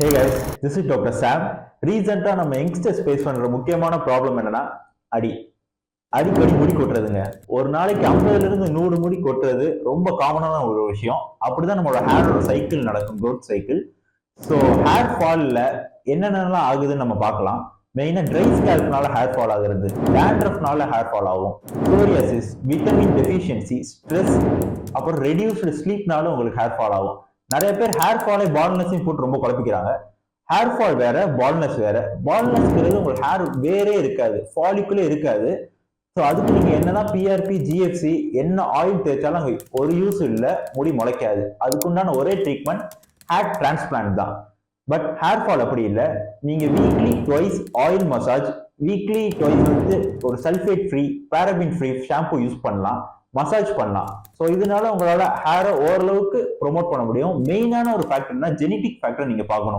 Hey guys, this is doctor சாம். ரீசெண்டாக நம்ம youngsters face பண்ணுற முக்கியமான ப்ராப்ளம் என்னன்னா அடி அடிக்கடி முடி கொட்டுறதுங்க. ஒரு நாளைக்கு 50ல இருந்து 100 முடி கொட்டுறது ரொம்ப காமனான ஒரு விஷயம். அப்படிதான் நம்மளோட ஹேரோட சைக்கிள் நடக்கும், க்ரோத் சைக்கிள். ஸோ ஹேர் ஃபாலில் என்னென்னலாம் ஆகுதுன்னு நம்ம பார்க்கலாம். மெயினாக ட்ரை ஸ்கேல்ப்னால ஹேர் ஃபால் ஆகுறது, டேண்ட்ரஃப்னால ஹேர் ஃபால் ஆகும், சோரியாசிஸ், விட்டமின் டெஃபிஷியன்சி, ஸ்ட்ரெஸ், அப்புறம் ரெடியூஸ்டு ஸ்லீப்னால உங்களுக்கு ஹேர் ஃபால் ஆகும். நிறைய பேர் ஹேர் ஃபாலை பால்னஸையும் போட்டு ரொம்ப குழப்பிக்கிறாங்க. ஹேர் ஃபால் வேற, பால்னஸ் வேற. பால்னஸ்ங்கிறது உங்களுக்கு ஹேர் வேறே இருக்காது, ஃபாலிக்குள்ளே இருக்காது. ஸோ அதுக்கு நீங்க என்னதான் பிஆர்பி, ஜிஎஃப்சி, என்ன ஆயில் தேய்ச்சாலும் அங்கே ஒரு யூஸ் இல்லை, முடி முளைக்காது. அதுக்குண்டான ஒரே ட்ரீட்மெண்ட் ஹேர் டிரான்ஸ்பிளான்ட் தான். பட் ஹேர் ஃபால் அப்படி இல்லை. நீங்க weekly twice oil massage, weekly twice வந்து ஒரு sulphate free, paraben free shampoo use பண்ணலாம், மசாஜ் பண்ணலாம். ஸோ இதனால உங்களால ஹேரை ஓரளவுக்கு ப்ரொமோட் பண்ண முடியும். மெயினான ஒரு ஃபேக்டர்னா ஜெனட்டிக் ஃபேக்டர் நீங்க பார்க்கணும்.